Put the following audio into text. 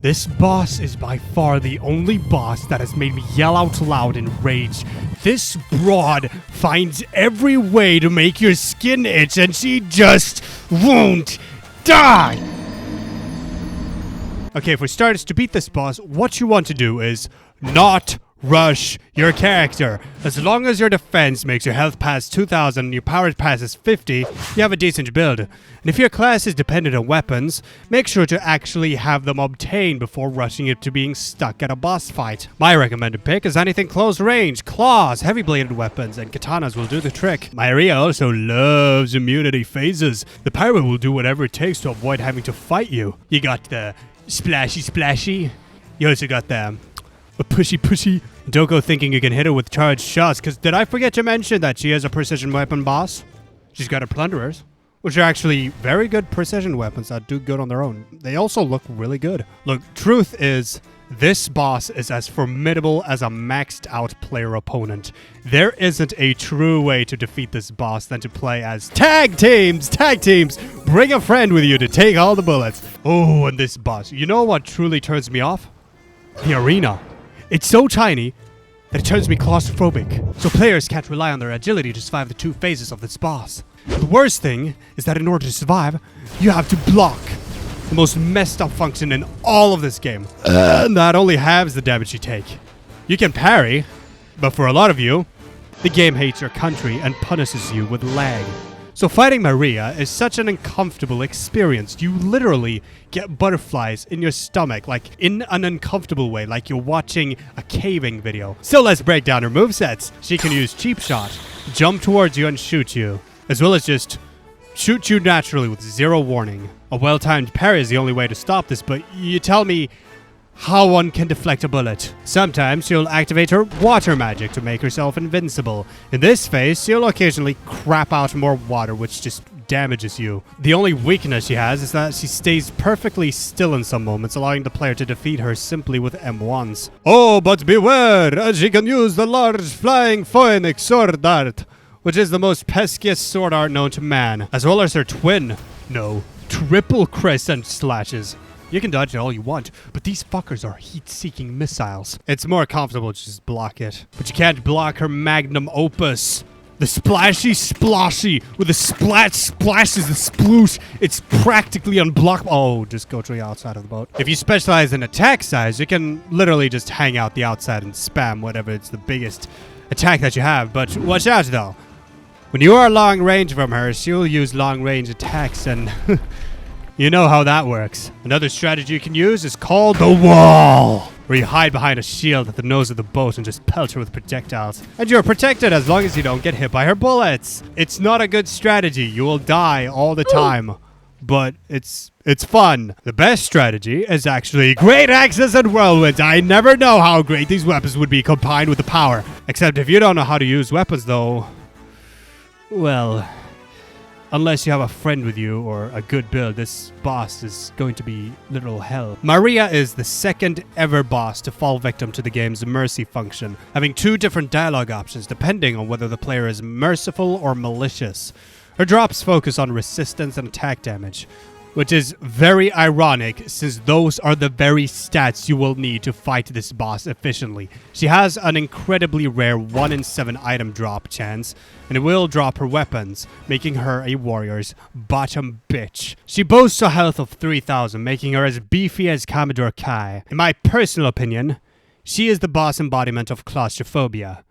This boss is by far the only boss that has made me yell out loud in rage. This broad finds every way to make your skin itch and she just won't die! Okay, for starters, to beat this boss, what you want to do is not rush your character. As long as your defense makes your health past 2000 and your power passes 50, you have a decent build. And if your class is dependent on weapons, make sure to actually have them obtained before rushing it to being stuck at a boss fight. My recommended pick is anything close range, claws, heavy bladed weapons, and katanas will do the trick. Maria also loves immunity phases. The pirate will do whatever it takes to avoid having to fight you. You got the splashy. You also got the pushy. Don't go thinking you can hit her with charged shots, because did I forget to mention that she is a precision weapon boss? She's got her plunderers, which are actually very good precision weapons that do good on their own. They also look really good. Look, truth is, this boss is as formidable as a maxed out player opponent. There isn't a true way to defeat this boss than to play as tag teams! Bring a friend with you to take all the bullets. Oh, and this boss. You know what truly turns me off? The arena. It's so tiny that it turns me claustrophobic, so players can't rely on their agility to survive the 2 phases of this boss. The worst thing is that in order to survive, you have to block. The most messed up function in all of this game. And that only halves the damage you take. You can parry, but for a lot of you, the game hates your country and punishes you with lag. So fighting Maria is such an uncomfortable experience. You literally get butterflies in your stomach, like in an uncomfortable way, like you're watching a caving video. So let's break down her movesets. She can use cheap shot, jump towards you and shoot you, as well as just shoot you naturally with 0 warning. A well-timed parry is the only way to stop this, but you tell me how one can deflect a bullet. Sometimes she'll activate her water magic to make herself invincible. In this phase, she'll occasionally crap out more water, which just damages you. The only weakness she has is that she stays perfectly still in some moments, allowing the player to defeat her simply with M1s. Oh, but beware! She can use the large flying phoenix sword art, which is the most peskiest sword art known to man, as well as her triple crescent slashes. You can dodge it all you want, but these fuckers are heat-seeking missiles. It's more comfortable to just block it. But you can't block her magnum opus. The splashy sploshy with the splashes, the sploosh. It's practically unblockable. Oh, just go to the outside of the boat. If you specialize in attack size, you can literally just hang out the outside and spam whatever it's the biggest attack that you have. But watch out though. When you are long range from her, she'll use long range attacks and you know how that works. Another strategy you can use is called the wall, where you hide behind a shield at the nose of the boat and just pelt her with projectiles. And you're protected as long as you don't get hit by her bullets. It's not a good strategy. You will die all the time. But it's fun. The best strategy is actually great axes and whirlwinds. I never know how great these weapons would be combined with the power. Except if you don't know how to use weapons though, well, unless you have a friend with you or a good build, this boss is going to be literal hell. Maria is the second ever boss to fall victim to the game's mercy function, having 2 different dialogue options depending on whether the player is merciful or malicious. Her drops focus on resistance and attack damage, which is very ironic since those are the very stats you will need to fight this boss efficiently. She has an incredibly rare 1 in 7 item drop chance, and it will drop her weapons, making her a warrior's bottom bitch. She boasts a health of 3000, making her as beefy as Commodore Kai. In my personal opinion, she is the boss embodiment of claustrophobia.